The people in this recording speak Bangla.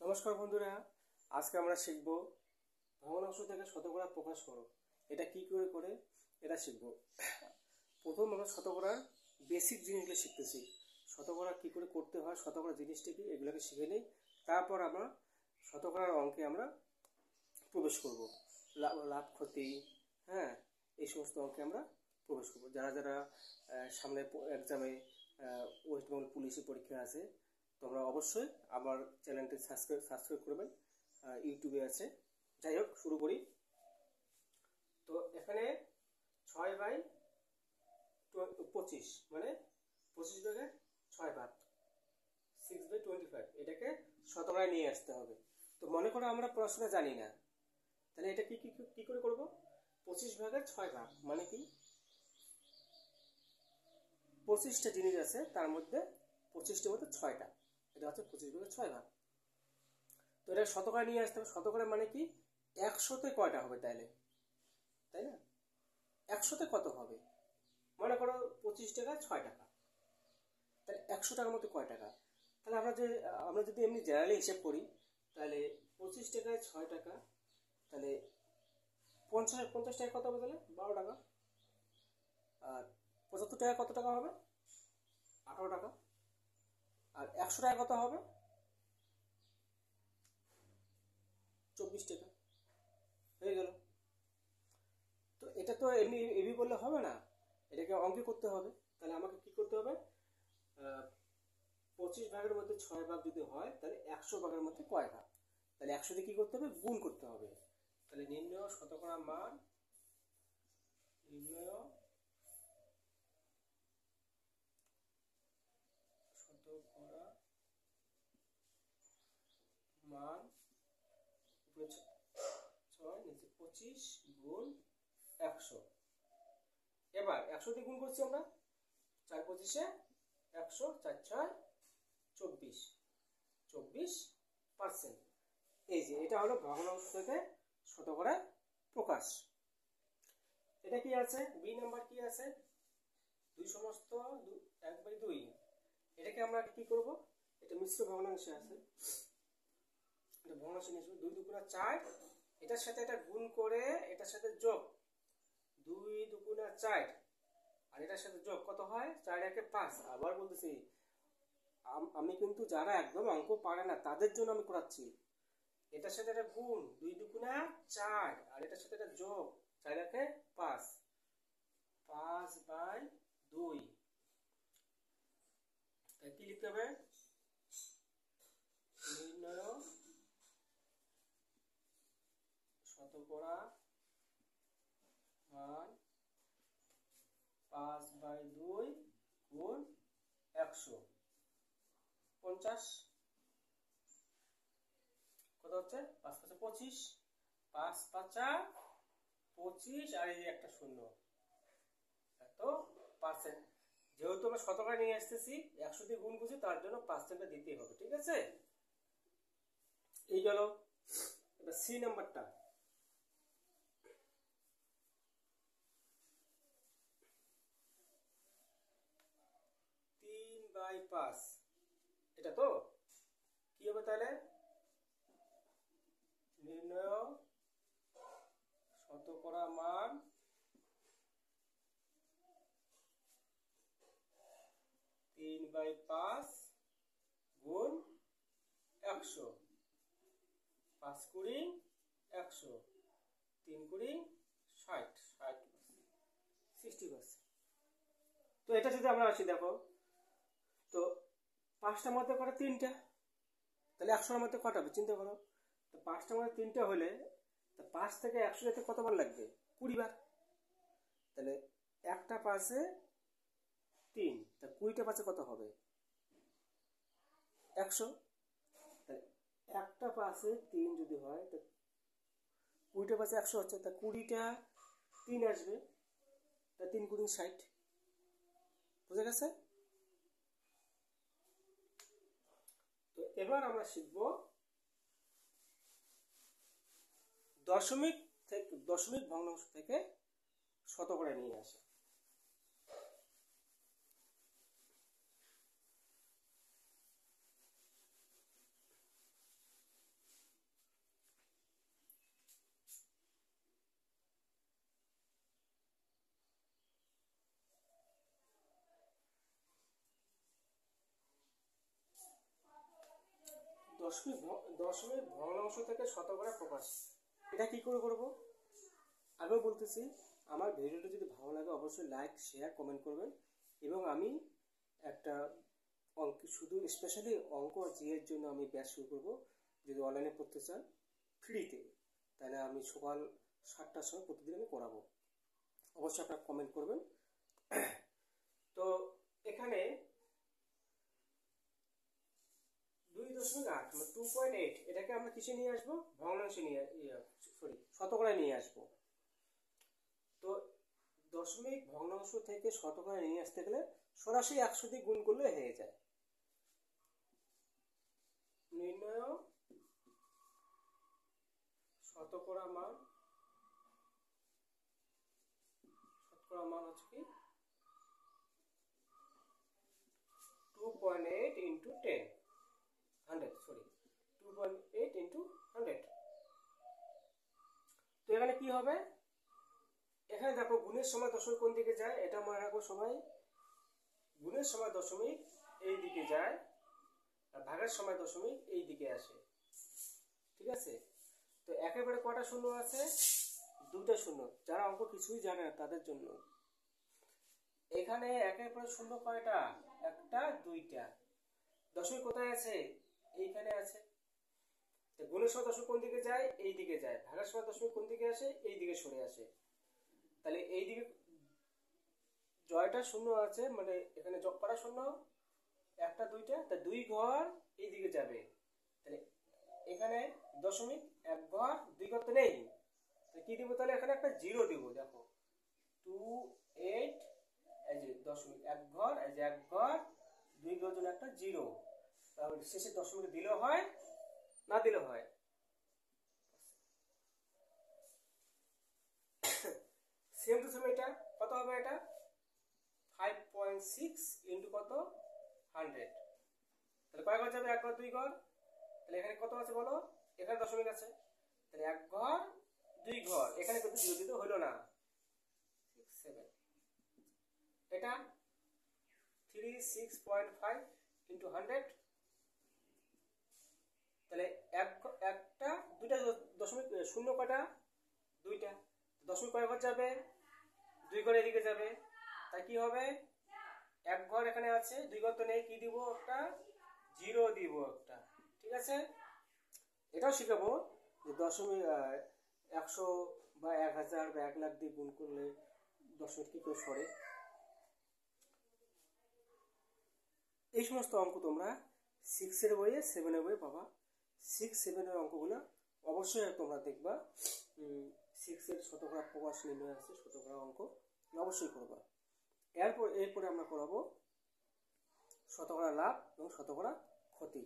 নমস্কার বন্ধুরা, আজকে আমরা শিখব ভগ্নাংশ থেকে শতকরা প্রকাশ করো। এটা কি করে এটা শিখব। প্রথম আমরা শতকরার বেসিক জিনিসগুলো শিখতেছি। শতকরা কি করে করতে হয়, শতকরা জিনিসটা কি, এগুলোকে শিখে নিই। তারপর আমরা শতকরার অঙ্কে আমরা প্রবেশ করব। লাভ ক্ষতি, হ্যাঁ, এই সমস্ত অঙ্কে আমরা প্রবেশ করব। যারা যারা সামনে এক্সামে ওয়েস্ট বেঙ্গল পুলিশি পরীক্ষা আছে, তোমরা অবশ্যই আমার চ্যানেলটি সাবস্ক্রাইব করবেন, ইউটিউবে আছে। যাই হোক, শুরু করি। তো এখানে 6/25 মানে 25 ভাগে 6 ভাগ, 6/25, এটাকে শতকরায় নিয়ে আসতে হবে। তো মনে করো আমরা পড়াশোনা জানি না, তাহলে এটা কি করে করব? 25 ভাগের 6 ভাগ মানে কি, 25টা জিনিস আছে, তার মধ্যে 25টার মধ্যে 6টা, এটা হচ্ছে 25 ভাগের 6 ভাগ। তো এটা শতকরা নিয়ে আসতে হবে। শতকরা মানে কি, 100তে কয়টা হবে, তাই না? 100তে কত হবে? মনে করো 25 টাকায় 6 টাকা, তাহলে 100 টাকার মধ্যে কয় টাকা? তাহলে আমরা যদি এমনি জেনারেলি হিসেব করি, তাহলে 25 টাকায় 6 টাকা, তাহলে 50 টাকা কত হবে? তাহলে 12 টাকা। আর 75 টাকা কত টাকা হবে? 18 টাকা। আর 100 টাকা কত হবে? 24 টাকা। হয়ে গেল। তো এটা তো এমনি এমনি বললে হবে না, এটাকে অঙ্কে করতে হবে। তাহলে আমাকে কি করতে হবে? 25 ভাগের মধ্যে 6 ভাগ যদি হয়, তাহলে 100 ভাগের মধ্যে কয় ভাগ? তাহলে 100 দিয়ে কি করতে হবে? গুণ করতে হবে। তাহলে নির্ণয় শতকরা মান, নির্ণয় শতকরা মান, উপরে 6 নিচে 25 গুণ 100। এবার 100 দিয়ে গুণ করছি আমরা, 4 25-এ 100, 4 6 24, 24%। এই যে এটা হলো ভগ্নাংশ থেকে শতকরায় প্রকাশ। এটা কি আছে? বি নাম্বার কি আছে? 2 সমস্ত 1/2। এটাকে আমরা কি করব? এটা মিশ্র ভগ্নাংশে আছে, এটা ভগ্নাংশে নিয়ে 2 2 4, এটার সাথে এটা গুণ করে এটার সাথে যোগ, 2 2 4, আর এটার সাথে যোগ কত হয়? 4 1 5। আবার বলতেছি, আমি কিন্তু যারা একদম অঙ্ক পারে না তাদের জন্য আমি করাচ্ছি। এটার সাথে এটা গুণ, 2 2 4, আর এটার সাথে এটা যোগ, 4 1 5, 5/2। কি লিখতে হবে? নির্ণয় শতকরা মান 5/2 গুণ 100, 50। কত হচ্ছে? 5 5 25, 5 5 25, আর এই একটা শূন্য, এত পার্সেন্ট। যেহেতু আমরা শতকরা নিয়ে আসতেছি, 100 দিয়ে গুণ করছি, তার জন্য পার্সেন্টটা দিতেই হবে। ঠিক আছে, এই গেল। এবার সি নাম্বারটা, 3/5। এটা তো কি হবে তাহলে? নির্ণয় শতকরা মান 3/5 গুণ 100, 5 20 100, 3 20 60, 60%। তো এটা যদি আমরা আসি, দেখো তো 5টার মধ্যে কটা? 3টা। তাহলে 100-এর মধ্যে কটা হবে? চিন্তা করো। তো 5টার মধ্যে 3টা হলে, তো 5 থেকে 100 যেতে কতবার লাগবে? 20 বার। তাহলে একটা 5-এ 3, তা 20টা 5-এ কত হবে? 100। তাহলে একটা 5-এ 3 যদি হয়, তা 20টা 5-এ 100 হচ্ছে, তা 20টা 3 আসবে, তা 3 20 60। বুঝে গেছে? তো এবার আমরা শিখব দশমিক ভগ্নাংশ থেকে শতকরা নিয়ে আসা। দশমিক ভগ্নাংশ থেকে শতকরা প্রকাশ। এটা কি করে করব? আগেও বলতেছি, আমার ভিডিওটা যদি ভালো লাগে অবশ্যই লাইক, শেয়ার, কমেন্ট করবেন। এবং আমি একটা অঙ্ক, শুধু স্পেশালি অঙ্ক জিএর জন্য আমি ব্যাচ শুরু করবো। যদি অনলাইনে পড়তে চান ফ্রিতে, তাহলে আমি সকাল 7টার সময় প্রতিদিন আমি করাবো। অবশ্যই আপনারা কমেন্ট করবেন। তো এখানে 2.8 মানে 2.8, এটাকে আমরা কিসে নিয়ে আসবো? ভগ্নাংশে নিয়ে, শতকরায় নিয়ে আসবো। তো দশমিক ভগ্নাংশ থেকে শতকরা নিয়ে আসতে গেলে সরাসরি 100 দিয়ে গুণ করলে হয়ে যায়। নির্ণয় শতকরা মান হচ্ছে কি 2.8 into 10 100 2.8 into 100। তো এখানে কি হবে? এখানে দেখো গুণের সময় দশমিক কোন দিকে যায় এটা মনে রাখবো সবাই। গুণের সময় দশমিক এই দিকে যায় আর ভাগের সময় দশমিক এই দিকে আসে। ঠিক আছে? তো একেবারে কটা শূন্য আছে? 2টা শূন্য। যারা অঙ্ক কিছুই জানে না তাদের জন্য। এখানে একেবারে শূন্য কয়টা? 1টা 2টা। দশমিক কোথায় আছে? এইখানে আছে। তো গুণের সময় দশমিক কোন দিকে যায়? এই দিকে যায়। ভাগের সময় দশমিক কোন দিকে আসে? এই দিকে সরে আসে। তাহলে এই দিকে জয়টা শূন্য আছে, মানে এখানে যোগ করা শূন্য, 1টা 2টা, তা 2 ঘর এই দিকে যাবে। তাহলে এখানে দশমিক 1 ঘর 2 ঘর তো নেই, কি দিব? তাহলে এখানে একটা 0 দিব। দেখো 2.8, এই যে দশমিক 1 ঘর, এই যে 1 ঘর 2 ঘর জন্য একটা 0। তাহলে শেষে দশমিক দিলেও হয়, না দিলেও হয়। সেম টু সেম এটা কত হবে? এটা 5.6 ইন্টু কত? 100। তাহলে কয় ঘর যাবে? 1 ঘর 2 ঘর। তাহলে এখানে কত আছে বলো? এখানে দশমিক আছে, তাহলে 1 ঘর 2 ঘর, এখানে কিন্তু 0 দিতে হলো না। 7 এটা 36.5 ইন্টু 100। তাহলে একটা 2টা দশমিক শূন্য কটা? 2টা। দশমিক কয় ঘর যাবে? 2 ঘর এদিকে যাবে। তাই কি হবে? 1 ঘর এখানে আছে, 2 ঘর তো নেই, কি দিব? একটা 0 দিব একটা। ঠিক আছে? এটাও শিখাবো যে দশমিক 100 বা 1000 বা 1 লাখ দিয়ে গুণ করলে দশমিক কি করে সরে। এই সমস্ত অঙ্ক তোমরা 6 এর বইয়ে, 7 এর বইয়ে পাবা। 6, 7 এর অঙ্কগুলো অবশ্যই তোমরা দেখবা। 6 এর শতকরা প্রকাশ নির্ণয় আছে, শতকরা অঙ্ক অবশ্যই করবা। এরপরে আমরা করাবো শতকরা লাভ এবং শতকরা ক্ষতি।